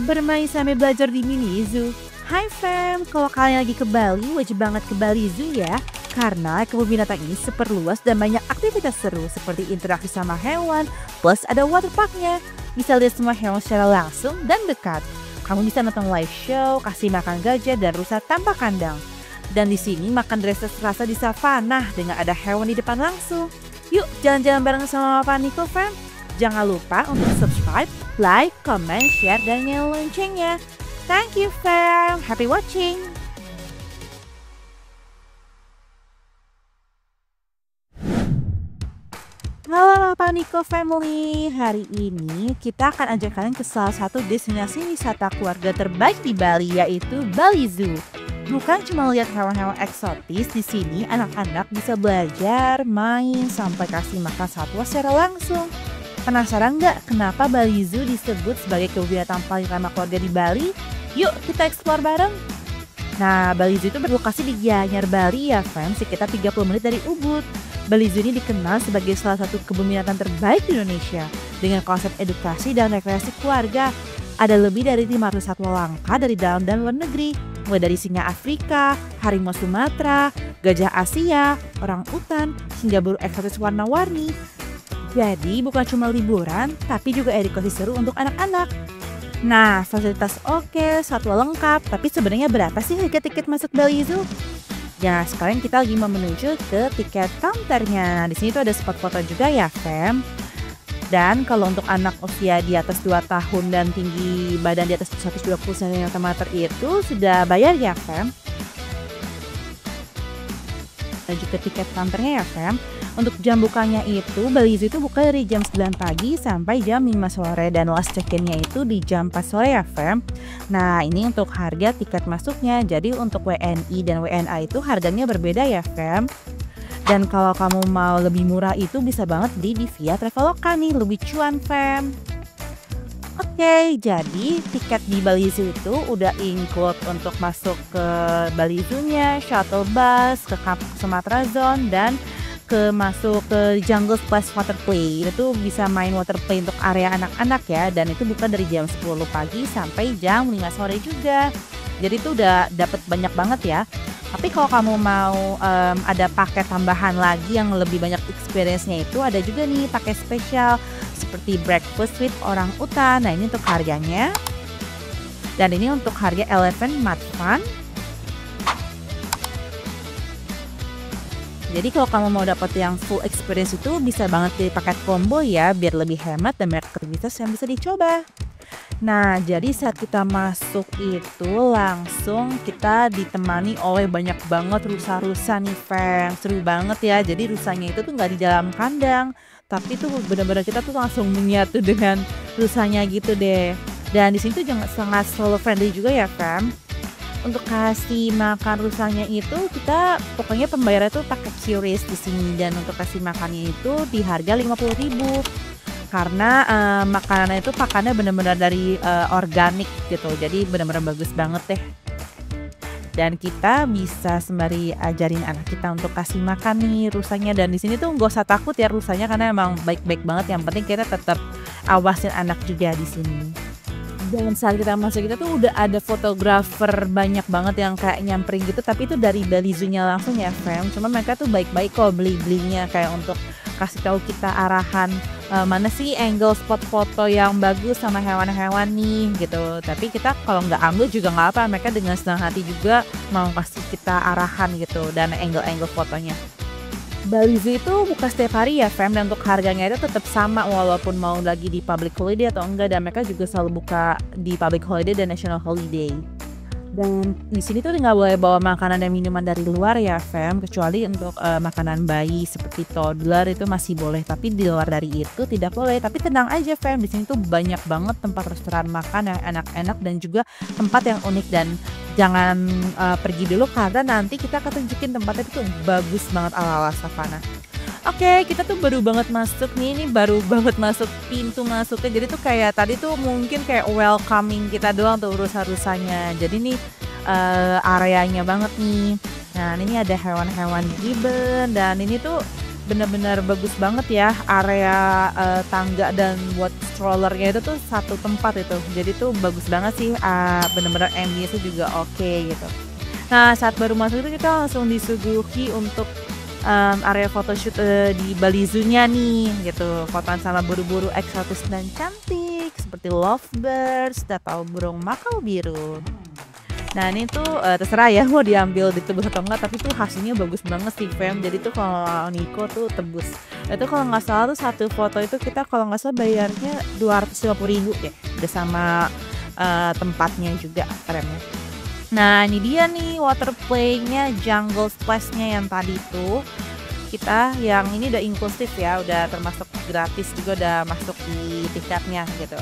Bermain sambil belajar di mini zoo. Hai fam, kalau kalian lagi ke Bali, wajib banget ke Bali Zoo ya. Karena kebun binatang ini super luas dan banyak aktivitas seru seperti interaksi sama hewan, plus ada waterparknya. Bisa lihat semua hewan secara langsung dan dekat. Kamu bisa nonton live show, kasih makan gajah dan rusa tanpa kandang. Dan di sini makan dressed rasa di savana dengan ada hewan di depan langsung. Yuk jalan-jalan bareng sama Papa Niko fam. Jangan lupa untuk subscribe, like, comment, share, dan nyalain loncengnya. Thank you fam, happy watching! Halo Papa Niko family, hari ini kita akan ajak kalian ke salah satu destinasi wisata keluarga terbaik di Bali, yaitu Bali Zoo. Bukan cuma lihat hewan-hewan eksotis, di sini anak-anak bisa belajar, main, sampai kasih makan satwa secara langsung. Penasaran nggak kenapa Bali Zoo disebut sebagai kebun binatang paling ramah keluarga di Bali? Yuk kita explore bareng! Nah, Bali Zoo itu berlokasi di Gianyar, Bali ya fam, sekitar 30 menit dari Ubud. Bali Zoo ini dikenal sebagai salah satu kebun binatang terbaik di Indonesia dengan konsep edukasi dan rekreasi keluarga. Ada lebih dari 500 satwa langka dari dalam dan luar negeri, mulai dari singa Afrika, harimau Sumatera, gajah Asia, orang utan, hingga burung eksotis warna-warni. Jadi bukan cuma liburan, tapi juga edukasi seru untuk anak-anak. Nah, fasilitas oke, satwa lengkap, tapi sebenarnya berapa sih harga tiket masuk Bali Zoo? Ya, sekarang kita lagi mau menuju ke tiket counternya. Di sini tuh ada spot foto juga ya, fam. Dan kalau untuk anak usia di atas 2 tahun dan tinggi badan di atas 120 cm itu sudah bayar ya, fam. Dan juga tiket counternya ya, fam. Untuk jam bukanya itu, Bali Zoo itu buka dari jam 9 pagi sampai jam 5 sore dan last check-in-nya itu di jam 4 sore ya fam. Nah ini untuk harga tiket masuknya, jadi untuk WNI dan WNA itu harganya berbeda ya fam. Dan kalau kamu mau lebih murah itu bisa banget di via Traveloka nih, lebih cuan fam. Oke, jadi tiket di Bali Zoo itu udah include untuk masuk ke Bali Zoo-nya, shuttle bus, ke Sumatera Zone, dan masuk ke Jungle Splash Water Play. Itu bisa main water play untuk area anak-anak ya, dan itu buka dari jam 10 pagi sampai jam 5 sore juga. Jadi itu udah dapet banyak banget ya. Tapi kalau kamu mau ada paket tambahan lagi yang lebih banyak experience-nya, itu ada juga nih paket spesial seperti breakfast with orang utan. Nah ini untuk harganya. Dan ini untuk harga Elephant Mud Fun. Jadi kalau kamu mau dapat yang full experience itu bisa banget pilih paket combo ya, biar lebih hemat dan banyak aktivitas yang bisa dicoba. Nah, jadi saat kita masuk itu langsung kita ditemani oleh banyak banget rusa-rusa nih, fam. Seru banget ya. Jadi rusanya itu tuh nggak di dalam kandang, tapi tuh benar-benar kita tuh langsung menyatu dengan rusanya gitu deh. Dan di sini tuh sangat solo friendly juga ya, fam. Untuk kasih makan rusanya itu kita pokoknya pembayarannya tuh pakai QRIS di sini, dan untuk kasih makannya itu di harga 50.000 karena makanannya itu pakannya benar-benar dari organik gitu, jadi benar-benar bagus banget deh. Dan kita bisa sembari ajarin anak kita untuk kasih makan nih rusanya, dan di sini tuh nggak usah takut ya rusanya karena emang baik-baik banget. Yang penting kita tetap awasin anak juga di sini. Dan saat kita masuk kita tuh udah ada fotografer banyak banget yang kayak nyamperin gitu, tapi itu dari Bali Zoo-nya langsung ya fam. Cuma mereka tuh baik-baik kok beli-belinya, kayak untuk kasih tahu kita arahan mana sih angle spot foto yang bagus sama hewan-hewan nih gitu. Tapi kita kalau nggak ambil juga nggak apa, mereka dengan senang hati juga mau kasih kita arahan gitu dan angle-angle fotonya. Bali Zoo itu buka setiap hari ya fam, dan untuk harganya itu tetap sama walaupun mau lagi di public holiday atau enggak, dan mereka juga selalu buka di public holiday dan national holiday. Dan di sini tuh nggak boleh bawa makanan dan minuman dari luar ya fam, kecuali untuk makanan bayi seperti toddler itu masih boleh, tapi di luar dari itu tidak boleh. Tapi tenang aja fam, di sini tuh banyak banget tempat restoran makan yang enak-enak dan juga tempat yang unik, dan jangan pergi dulu karena nanti kita akan tunjukin tempatnya itu bagus banget ala-ala savana. Oke, kita tuh baru banget masuk nih, ini baru banget masuk pintu masuknya. Jadi tuh kayak tadi tuh mungkin kayak welcoming kita doang tuh rusa-rusanya. Jadi nih areanya banget nih. Nah ini ada hewan-hewan gibbon, dan ini tuh bener-bener bagus banget ya area, tangga dan buat strollernya itu tuh satu tempat itu. Jadi tuh bagus banget sih, bener-bener ambience-nya juga oke gitu. Nah, saat baru masuk itu kita langsung disuguhi untuk, area photoshoot, di Bali Zoo-nya nih gitu, fotoan sama buru-buru eksotis dan cantik seperti lovebirds atau burung makau biru. Nah ini tuh, terserah ya mau diambil ditebus atau enggak, tapi tuh hasilnya bagus banget sih Fam. Jadi tuh kalau Niko tuh tebus. Itu kalau nggak salah tuh satu foto itu kita kalau nggak salah bayarnya 250.000 deh, udah sama, tempatnya juga remnya. Nah ini dia nih water play-nya, jungle splash-nya yang tadi tuh, kita yang ini udah inklusif ya, udah termasuk gratis juga udah masuk di tiketnya gitu.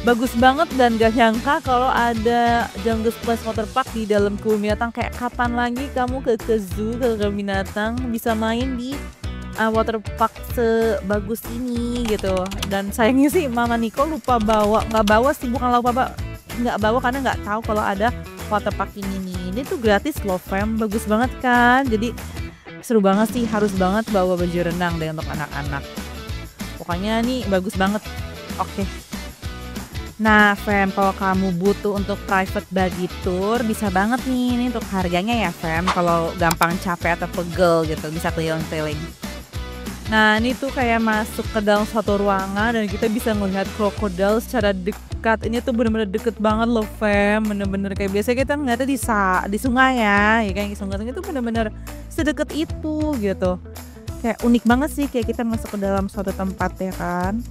Bagus banget dan gak nyangka kalau ada Jungle Splash Waterpark di dalam kebun binatang. Kayak kapan lagi kamu ke zoo, ke kebun binatang bisa main di waterpark sebagus ini gitu. Dan sayangnya sih Mama Niko lupa bawa, nggak bawa sih, bukan lupa bawa, nggak bawa karena nggak tahu kalau ada waterpark ini nih. Ini tuh gratis loh Fam, bagus banget kan. Jadi seru banget sih, harus banget bawa baju renang deh untuk anak-anak. Pokoknya nih bagus banget. Oke. Nah, Fam, kalau kamu butuh untuk private buggy tour, bisa banget nih. Ini untuk harganya ya, Fam. Kalau gampang capek atau pegel gitu, bisa keliling-keliling. Nah, ini tuh kayak masuk ke dalam suatu ruangan dan kita bisa melihat krokodil secara dekat. Ini tuh bener-bener deket banget loh, Fam. Bener-bener kayak biasa kita ngeliatnya di sungai ya. Ya kan, di sungai itu bener-bener sedekat itu gitu. Kayak unik banget sih, kayak kita masuk ke dalam suatu tempat ya kan.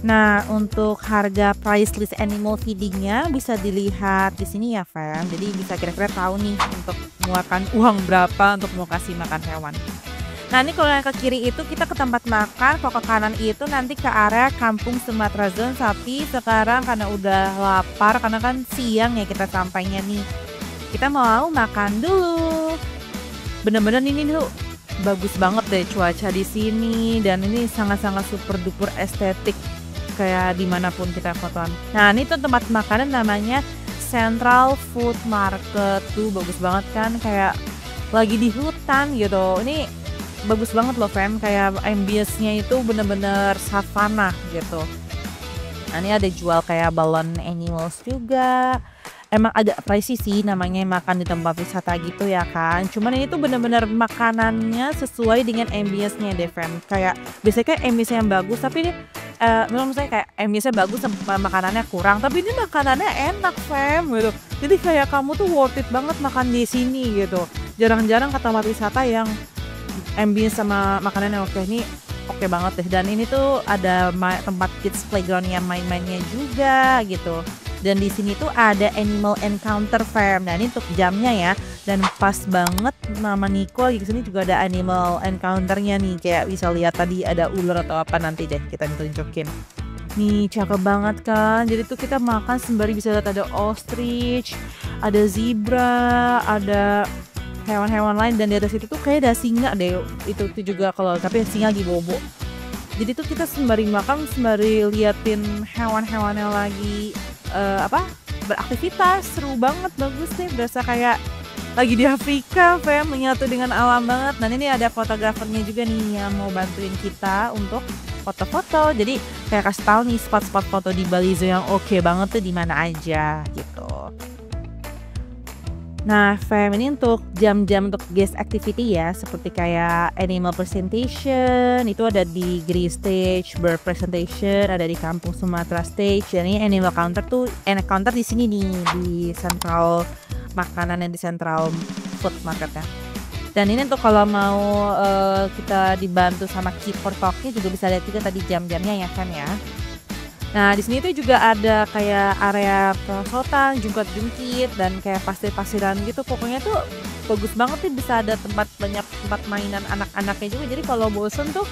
Nah, untuk harga price list animal feeding-nya bisa dilihat di sini ya, Fam. Jadi bisa kira-kira tahu nih untuk mengeluarkan uang berapa untuk mau kasih makan hewan. Nah, ini kalau yang ke kiri itu kita ke tempat makan, kalau ke kanan itu nanti ke area Kampung Sumatera Zone. Tapi sekarang karena udah lapar, karena kan siang ya kita sampainya nih. Kita mau makan dulu. Bener-bener ini tuh bagus banget deh cuaca di sini dan ini sangat-sangat super duper estetik. Kayak dimanapun kita fotoan. Nah ini tuh tempat makanan namanya Central Food Market. Tuh bagus banget kan, kayak lagi di hutan gitu. Ini bagus banget loh Fam, kayak ambience-nya itu bener-bener savana gitu. Nah ini ada jual kayak balon animals juga. Emang agak pricey sih namanya makan di tempat wisata gitu ya kan. Cuman ini tuh bener-bener makanannya sesuai dengan ambience-nya deh Fam. Kayak biasanya kayak ambience yang bagus tapi ini menurut saya kayak ambience-nya bagus makanannya kurang. Tapi ini makanannya enak Fam gitu. Jadi kayak kamu tuh worth it banget makan di sini gitu. Jarang-jarang ke tempat wisata yang ambience sama makanannya oke. Ini oke banget deh. Dan ini tuh ada tempat kids playground yang main-mainnya juga gitu. Dan di sini tuh ada animal encounter Fam. Nah ini untuk jamnya ya. Dan pas banget Mama Niko lagi kesini juga ada animal encounternya nih. Kayak bisa lihat tadi ada ular atau apa, nanti deh kita tunjukin. Nih cakep banget kan. Jadi tuh kita makan sembari bisa lihat ada ostrich, ada zebra, ada hewan-hewan lain. Dan di atas itu tuh kayak ada singa deh. Itu juga kalau, tapi singa lagi bobo. Jadi tuh kita sembari makan sembari liatin hewan-hewan yang lagi beraktivitas. Seru banget, bagus deh, berasa kayak lagi di Afrika Fam, menyatu dengan alam banget. Nah ini ada fotografernya juga nih yang mau bantuin kita untuk foto-foto. Jadi kayak kasih tahu nih spot-spot foto di Bali Zoo yang oke banget tuh di mana aja gitu. Nah Fam, ini untuk jam-jam untuk guest activity ya, seperti kayak animal presentation itu ada di Gri Stage, bird presentation ada di Kampung Sumatera Stage. Dan ini animal counter di sini nih di Central makanan yang di Central Food Market ya. Dan ini untuk kalau mau kita dibantu sama keeper talknya juga bisa lihat juga tadi jam-jamnya ya Fam ya. Nah di sini tuh juga ada kayak area perosotan, jungkat-jungkit dan kayak pasir-pasiran gitu. Pokoknya tuh bagus banget nih, bisa ada banyak tempat mainan anak-anaknya juga. Jadi kalau bosen tuh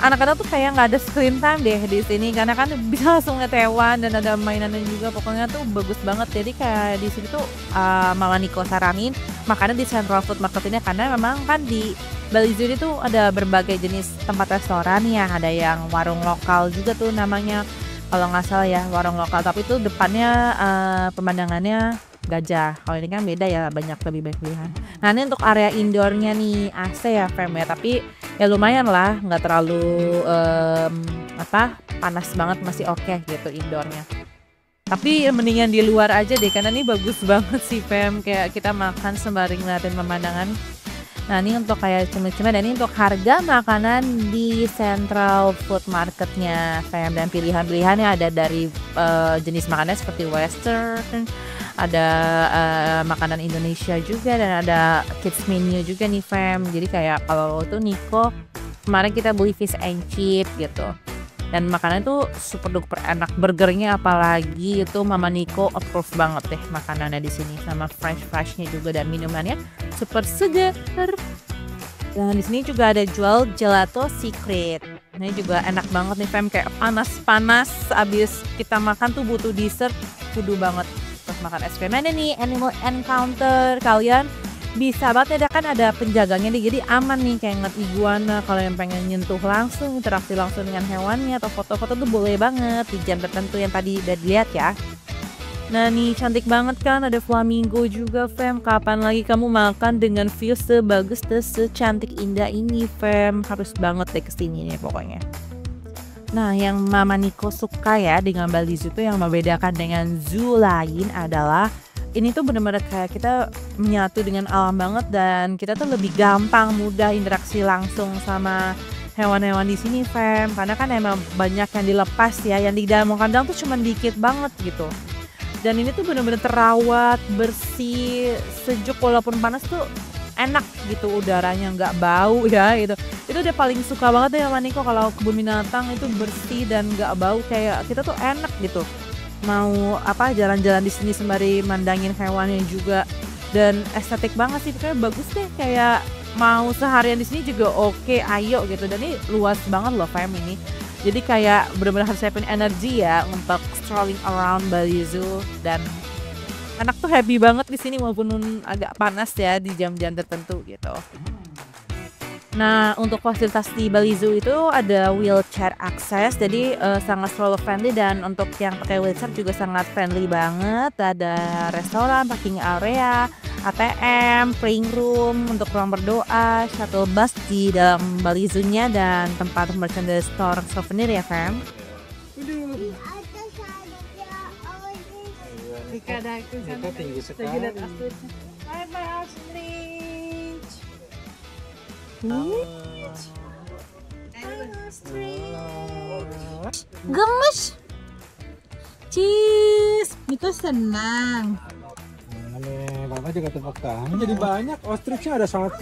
anak-anak tuh kayak nggak ada screen time deh di sini karena kan bisa langsung ngeliat hewan dan ada mainannya juga. Pokoknya tuh bagus banget. Jadi kayak di sini tuh Mama Niko saranin makanan di Central Food Market ini karena memang kan di Bali Zoo itu ada berbagai jenis tempat restoran ya. Ada yang warung lokal juga tuh namanya. Kalau nggak salah ya warung lokal, tapi itu depannya pemandangannya gajah. Kalau ini kan beda ya, banyak lebih banyak pilihan. Nah ini untuk area indoornya nih AC ya Fam ya, tapi Ya lumayan lah, nggak terlalu panas banget, masih oke gitu indoornya. Tapi mendingan di luar aja deh, karena ini bagus banget sih Fam, kayak kita makan sembari ngeliatin pemandangan. Nah ini untuk kayak cemil-cemil, dan ini untuk harga makanan di Central Food Marketnya Fam, dan pilihan-pilihannya ada dari jenis makanannya seperti Western, ada makanan Indonesia juga, dan ada kids menu juga nih Fam. Jadi kayak kalau tuh Niko kemarin kita beli fish and chip gitu, dan makanan itu super duper enak. Burgernya apalagi itu Mama Niko approve banget deh makanannya di sini, sama freshnya juga, dan minumannya super segar. Dan di sini juga ada jual gelato secret. Ini juga enak banget nih Fam, kayak panas-panas abis kita makan tuh butuh dessert, kudu banget terus makan es krim. Ada nih Animal Encounter, kalian bisa banget ya, kan ada penjaganya nih, jadi aman nih kayak ngeliat iguana. Kalau yang pengen nyentuh langsung, interaksi langsung dengan hewannya atau foto-foto tuh boleh banget di jam tertentu yang tadi udah dilihat ya. Nah nih cantik banget kan, ada flamingo juga Fam. Kapan lagi kamu makan dengan view sebagus dan secantik indah ini Fam, harus banget deh kesini nih pokoknya. Nah yang Mama Niko suka ya dengan Bali Zoo itu, yang membedakan dengan zoo lain adalah ini tuh bener-bener kayak kita menyatu dengan alam banget, dan kita tuh lebih gampang mudah interaksi langsung sama hewan-hewan di sini Fam, karena kan emang banyak yang dilepas ya, yang di dalam kandang tuh cuma dikit banget gitu. Dan ini tuh bener-bener terawat, bersih, sejuk, walaupun panas tuh enak gitu, udaranya nggak bau ya gitu. Itu dia paling suka banget deh sama Niko, kalau kebun binatang itu bersih dan nggak bau, kayak kita tuh enak gitu. Mau jalan-jalan di sini sembari mandangin hewannya juga, dan estetik banget sih, kayak bagus deh, kayak mau seharian di sini juga oke, ayo gitu. Dan ini luas banget loh Fam ini, jadi kayak benar-benar harus siapin energi ya untuk strolling around Bali Zoo, dan anak tuh happy banget di sini walaupun agak panas ya di jam-jam tertentu gitu. Nah untuk fasilitas di Bali Zoo itu ada wheelchair access, jadi sangat stroller friendly, dan untuk yang pakai wheelchair juga sangat friendly banget. Ada restoran, parking area, ATM, praying room untuk ruang berdoa, shuttle bus di dalam Bali Zoo-nya, dan tempat merchandise store souvenir ya Fam. Tinggi sekali. Gemes. Cheese. Itu senang. Nih, Bapak juga tepuk tangan jadi banyak. Ostrichnya ada satu.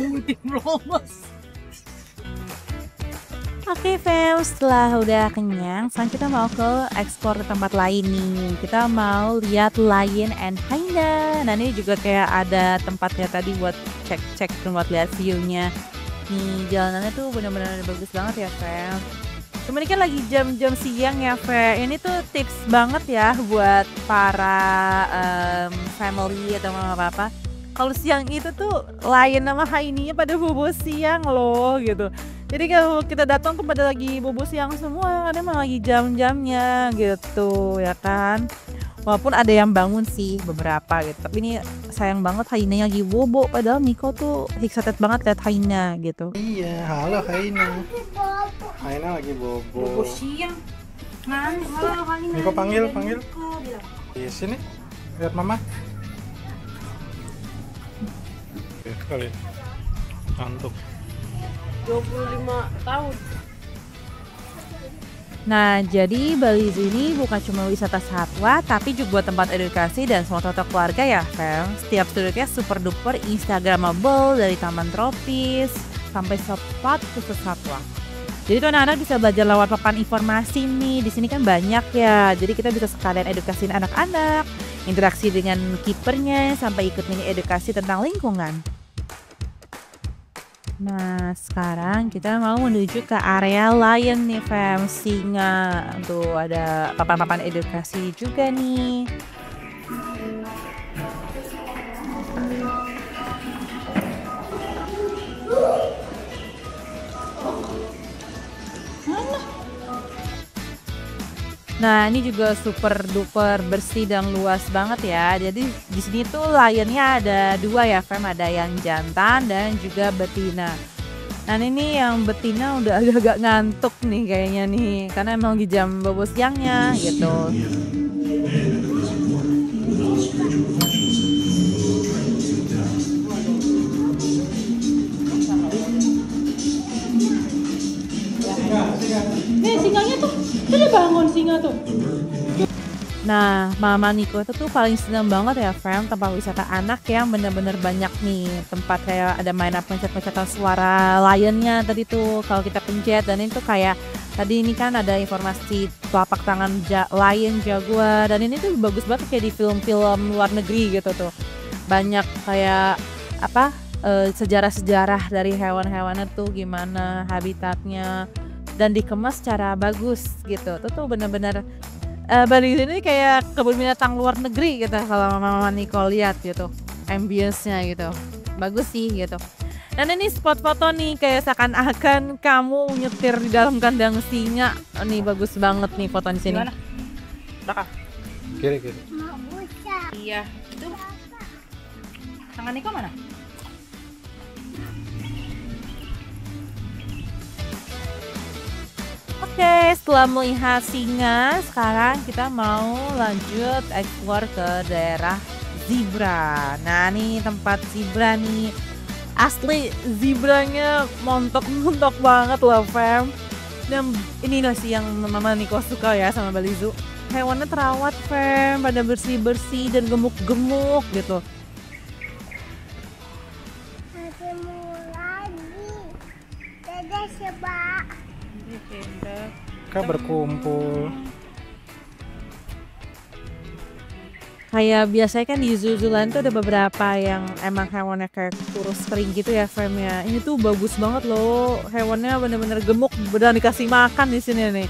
Oke Fam, setelah udah kenyang, sekarang kita mau ke ekspor ke tempat lain nih. Kita mau lihat Lion and Hyena. Nah ini juga kayak ada tempatnya tadi buat cek-cek, buat lihat view-nya. Nih jalanannya tuh bener-bener bagus banget ya Fam. Cuma ini kan lagi jam-jam siang ya Fam. Ini tuh tips banget ya buat para family atau apa-apa. Kalau siang itu tuh Lion sama Hyena pada bobo siang loh gitu. Jadi kalau kita datang tuh pada lagi bobo siang semua, karena emang lagi jam-jamnya gitu ya kan. Walaupun ada yang bangun sih beberapa gitu, tapi ini sayang banget Hyena lagi bobo, padahal Niko tuh excited banget lihat Hyena gitu. Iya, halo Hyena. Hyena lagi bobo. Siang. Halo, Hyena. Niko panggil. Di sini. Lihat Mama. Oke, sekali. Ngantuk. 25 tahun. Nah, jadi Bali Zoo ini bukan cuma wisata satwa, tapi juga buat tempat edukasi dan semua foto keluarga ya, Fel. Setiap sudutnya super duper instagramable, dari taman tropis sampai spot khusus satwa. Jadi tuh anak-anak bisa belajar lewat papan informasi nih. Di sini kan banyak ya. Jadi kita bisa sekalian edukasiin anak-anak, interaksi dengan kipernya, sampai ikut mini edukasi tentang lingkungan. Nah, sekarang kita mau menuju ke area Lion nih, Fam, singa. Tuh ada papan-papan edukasi juga nih. Nah, ini juga super duper bersih dan luas banget ya. Jadi di sini tuh lionnya ada dua ya, Fam. Ada yang jantan dan juga betina. Nah ini yang betina udah agak-agak ngantuk nih kayaknya nih, karena emang di jam bobo siangnya gitu. Nih singanya tuh dia bangun singa tuh. Nah, Mama Niko itu tuh paling seneng banget ya, Fam, tempat wisata anak yang bener-bener banyak nih. Tempat kayak ada mainan pencet-pencetan suara lionnya tadi tuh, kalau kita pencet. Dan itu kayak, tadi ini kan ada informasi telapak tangan lion, jaguar. Dan ini tuh bagus banget kayak di film-film luar negeri gitu tuh. Banyak kayak, apa, sejarah-sejarah dari hewan-hewannya tuh gimana habitatnya. Dan dikemas secara bagus gitu. Itu tuh bener-bener Bali ini kayak kebun binatang luar negeri gitu kalau Mama Niko lihat gitu, ambience-nya gitu, bagus sih gitu. Dan ini spot foto nih kayak seakan-akan kamu nyetir di dalam kandang singa. Nih bagus banget nih foto di sini. Gimana? Belakang. Kiri. Iya. Itu. Tangan Niko mana? Oke, setelah melihat singa, sekarang kita mau lanjut explore ke daerah zebra. Nah, nih tempat zebra nih. Asli zebranya montok-montok banget loh, Fam. Dan ini loh sih yang Mama Niko suka ya sama Bali Zoo. Hewannya terawat, Fam, pada bersih-bersih dan gemuk-gemuk gitu. Ketemu lagi. Dadah sebab. Kak berkumpul. Kayak biasanya kan di zoo lain tuh ada beberapa yang emang hewannya kayak kurus kering gitu ya, Fam ya. Ini tuh bagus banget loh, hewannya bener-bener gemuk, beneran dikasih makan di sini nih.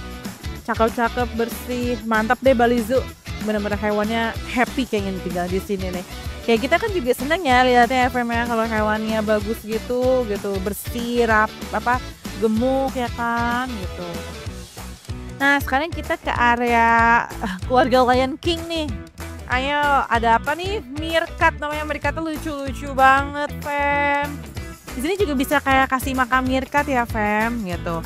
Cakep-cakep, bersih, mantap deh Bali Zoo. Bener-bener hewannya happy kayaknya tinggal di sini nih. Kayak kita kan juga seneng ya lihatnya, Fam ya, kalau hewannya bagus gitu, bersih, gemuk ya kan gitu. Nah sekarang kita ke area keluarga Lion King nih. Ayo, ada apa nih? Meerkat namanya, meerkatnya lucu-lucu banget, Fam. Di sini juga bisa kayak kasih makan meerkat ya, Fam, gitu.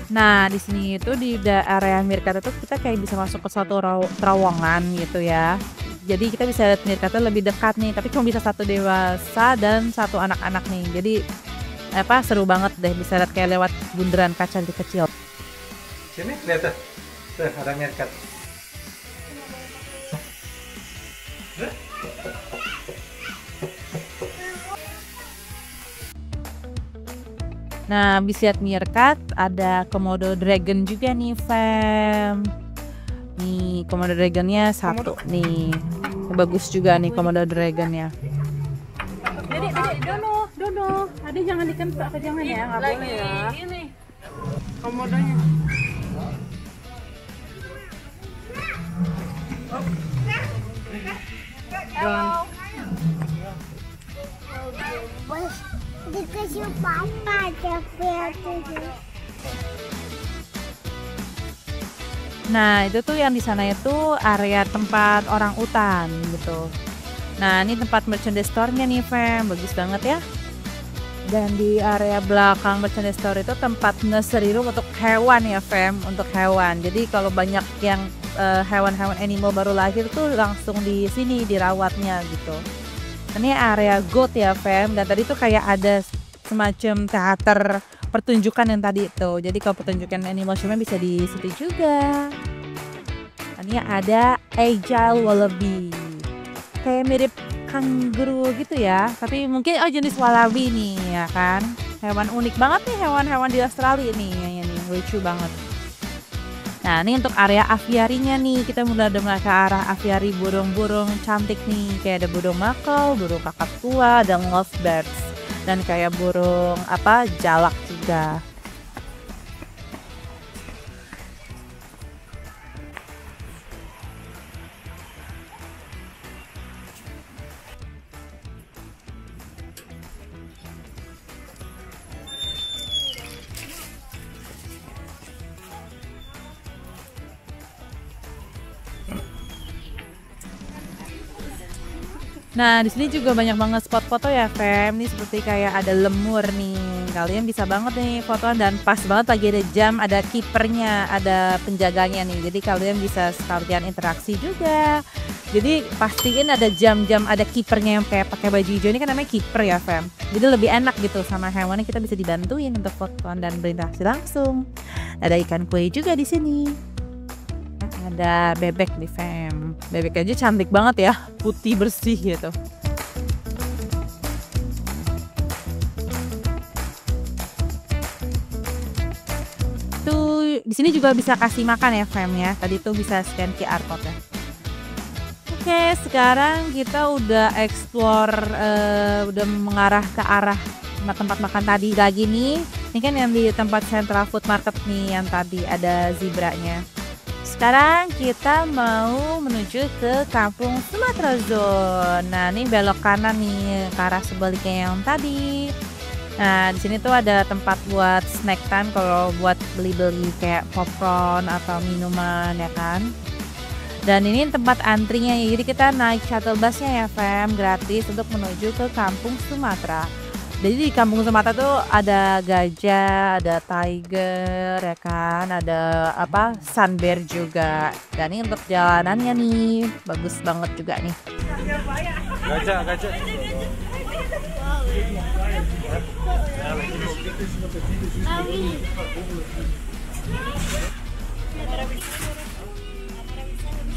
Nah, di sini itu di area meerkat itu kita kayak bisa masuk ke suatu terowongan gitu ya. Jadi kita bisa lihat meerkatnya lebih dekat nih, tapi cuma bisa satu dewasa dan satu anak-anak nih. Jadi seru banget deh, bisa lihat kayak lewat bundaran kaca kecil. Sini lihat tuh. Tuh ada meerkat. Nah, bisa lihat meerkat, ada Komodo dragon juga nih, Fam. Nih, Komodo dragonnya satu nih. Bagus juga nih Komodo dragonnya. Dedek, dono. Adek jangan dikentok, jangan ya, nggak boleh ya. Ini komodonya. Dikasih papa tapi Nah, itu tuh yang di sana itu area tempat orang utan gitu. Nah, ini tempat merchandise store-nya nih, Fam. Bagus banget ya. Dan di area belakang merchandise store itu tempat nursery room untuk hewan ya, Fam. Untuk hewan. Jadi kalau banyak yang hewan-hewan animal baru lahir tuh langsung di sini dirawatnya gitu. Ini area goat ya, Fam. Dan tadi tuh kayak ada semacam teater pertunjukan yang tadi itu. Jadi kalau pertunjukan animal show bisa di situ juga. Ini ada agile wallaby. Kayak mirip kangaroo gitu ya, tapi mungkin jenis wallaby nih ya kan. Hewan unik banget nih, hewan-hewan di Australia nih, ini lucu banget. Nah, ini untuk area aviarinya nih, kita mulai ke arah aviari burung-burung cantik nih, kayak ada burung makau, burung kakak tua, dan lovebirds, dan kayak burung jalak juga. Nah, di sini juga banyak banget spot foto ya, Fem. Nih seperti kayak ada lemur nih. Kalian bisa banget nih fotoan dan pas banget lagi ada jam, ada kipernya, ada penjaganya nih. Jadi kalian bisa sekalian interaksi juga. Jadi pastiin ada jam-jam, ada kipernya yang kayak pakai baju hijau ini kan namanya kiper ya, Fem. Jadi lebih enak gitu sama hewannya, kita bisa dibantuin untuk fotoan dan berinteraksi langsung. Ada ikan koi juga di sini. Ada bebek nih, Fem. Bebek aja cantik banget ya, putih bersih gitu. Tuh di sini juga bisa kasih makan ya, Fem ya. Tadi tuh bisa scan QR code ya. Oke, sekarang kita udah explore, udah mengarah ke arah tempat makan tadi lagi nih. Ini kan yang di tempat Central Food Market nih yang tadi ada zebranya. Sekarang kita mau menuju ke Kampung Sumatra Zone. Nah, ini belok kanan nih ke arah sebaliknya yang tadi. Nah, di sini tuh ada tempat buat snack time kalau buat beli-beli kayak popcorn atau minuman ya kan. Dan ini tempat antrinya ya. Jadi kita naik shuttle busnya ya, Fem, gratis untuk menuju ke Kampung Sumatra. Jadi di Kampung Sumatra tuh ada gajah, ada tiger, ya kan, ada apa, sun bear juga. Dan ini untuk jalanannya nih, bagus banget juga nih. Gajah, gajah.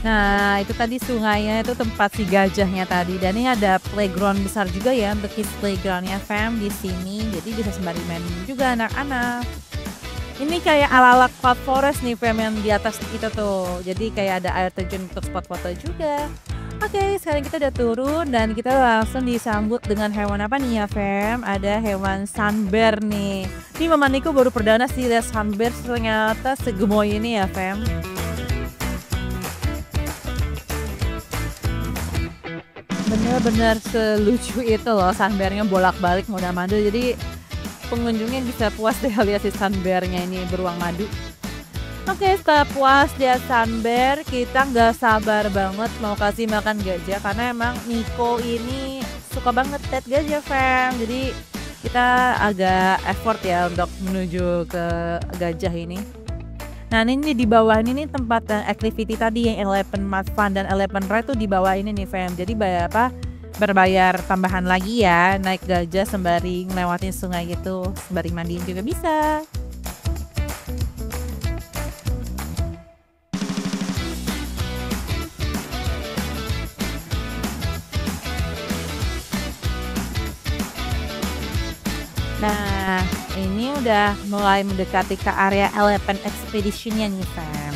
Nah, itu tadi sungainya, itu tempat si gajahnya tadi. Dan ini ada playground besar juga ya untuk kids playgroundnya, Fam, di sini. Jadi bisa sembari main juga anak-anak. Ini kayak ala-ala Cloud Forest nih, Fam, yang di atas itu tuh. Jadi kayak ada air terjun untuk spot foto juga. Oke, sekarang kita udah turun dan kita langsung disambut dengan hewan apa nih ya, Fam? Ada hewan sun bear nih. Ini Mama Niko baru perdana sih lihat sun bear, ternyata segemoy ini ya, Fam. Bener-bener selucu itu loh, sunbearnya bolak-balik mondar-mandir, jadi pengunjungnya bisa puas deh lihat si sunbearnya ini beruang madu. Oke, setelah puas lihat sunbear, kita nggak sabar banget mau kasih makan gajah karena emang Niko ini suka banget pet gajah, Fam. Jadi kita agak effort ya untuk menuju ke gajah ini. Nah, ini di bawah ini nih tempat activity tadi yang Elephant Mud Fun dan Elephant Ride tuh di bawah ini nih, Fam. Jadi berbayar tambahan lagi ya, naik gajah sembari ngelewatin sungai gitu, sembari mandiin juga bisa. Nah, ini udah mulai mendekati ke area Elephant Expedition-nya nih, Fam.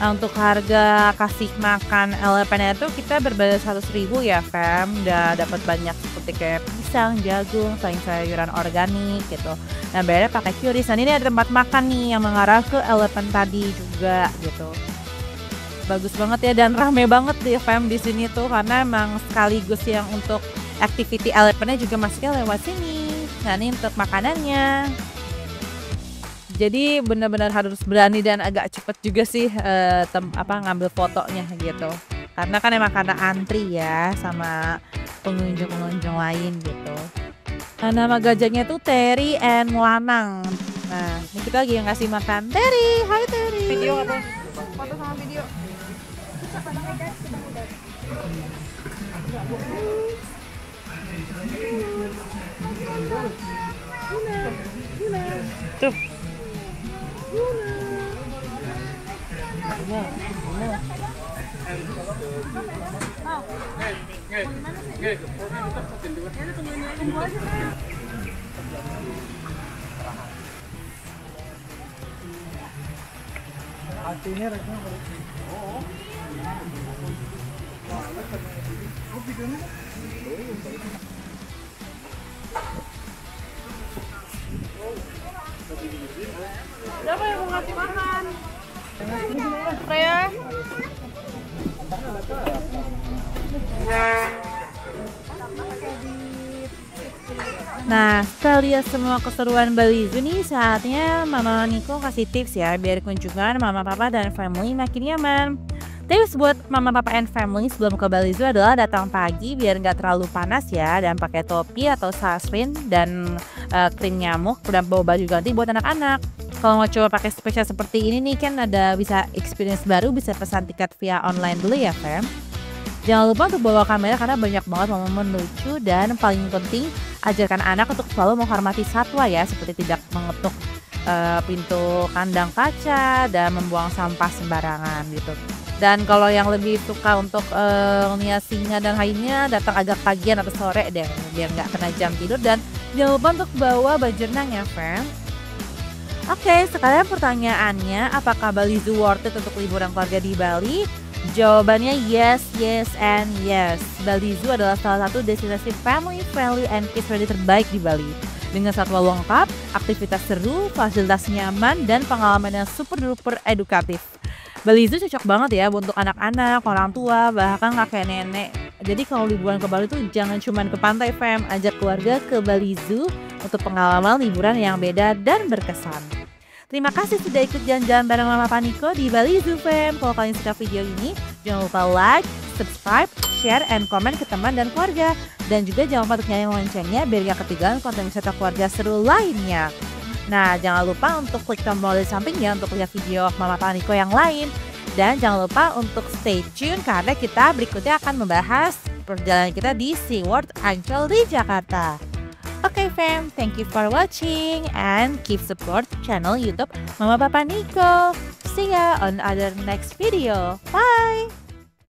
Nah, untuk harga kasih makan elephant itu kita berbayar 100.000 ya, Fam. Udah dapat banyak seperti kayak pisang, jagung, sayur-sayuran organik gitu. Nah, bayarnya pakai QRIS. Nah, ini ada tempat makan nih yang mengarah ke elephant tadi juga gitu. Bagus banget ya dan rame banget deh, Fam, di sini tuh karena emang sekaligus yang untuk activity elephant-nya juga masuknya lewat sini. Nah, ini untuk makanannya. Jadi benar-benar harus berani dan agak cepet juga sih ngambil fotonya gitu. Karena kan emang karena antri ya sama pengunjung-pengunjung lain gitu. Nah, nama gajahnya tuh Terry and Lanang. Nah, ini kita lagi yang ngasih makan Terry. Hai Terry. Video apa? Foto sama video. Tuh. Siapa yang mau ngasih makan? Saya. Nah, setelah lihat semua keseruan Bali Zoo nih, saatnya Mama Niko kasih tips ya biar kunjungan Mama Papa dan family makin nyaman. Tips buat mama papa and family sebelum ke Bali Zoo adalah datang pagi biar nggak terlalu panas ya, dan pakai topi atau sunscreen dan krim nyamuk, dan bawa baju ganti buat anak-anak. Kalau mau coba pakai spesial seperti ini nih kan ada bisa experience baru, bisa pesan tiket via online dulu ya fam. Jangan lupa untuk bawa kamera karena banyak banget momen lucu, dan paling penting ajarkan anak untuk selalu menghormati satwa ya, seperti tidak mengetuk pintu kandang kaca dan membuang sampah sembarangan gitu. Dan kalau yang lebih suka untuk lihat singa dan hyena, datang agak pagian atau sore deh biar nggak kena jam tidur, dan jangan lupa untuk bawa baju renang ya fam. Oke, sekarang pertanyaannya, apakah Bali Zoo worth it untuk liburan keluarga di Bali? Jawabannya yes, yes, and yes. Bali Zoo adalah salah satu destinasi family friendly and kids friendly terbaik di Bali. Dengan satwa lengkap, aktivitas seru, fasilitas nyaman, dan pengalaman yang super duper edukatif. Bali Zoo cocok banget ya untuk anak-anak, orang tua, bahkan kakek nenek. Jadi kalau liburan ke Bali tuh jangan cuma ke pantai fam, ajak keluarga ke Bali Zoo untuk pengalaman liburan yang beda dan berkesan. Terima kasih sudah ikut jalan-jalan bareng Mama Paniko di Bali Zoo fam. Kalau kalian suka video ini, jangan lupa like, subscribe, share, and komen ke teman dan keluarga. Dan juga jangan lupa untuk nyalain loncengnya biar gak ketinggalan konten wisata keluarga seru lainnya. Nah, jangan lupa untuk klik tombol di sampingnya untuk lihat video Mama Paniko yang lain. Dan jangan lupa untuk stay tune karena kita berikutnya akan membahas perjalanan kita di SeaWorld Ancol di Jakarta. Okay fam, thank you for watching and keep support channel YouTube Mama Papa Niko. See ya on other next video. Bye!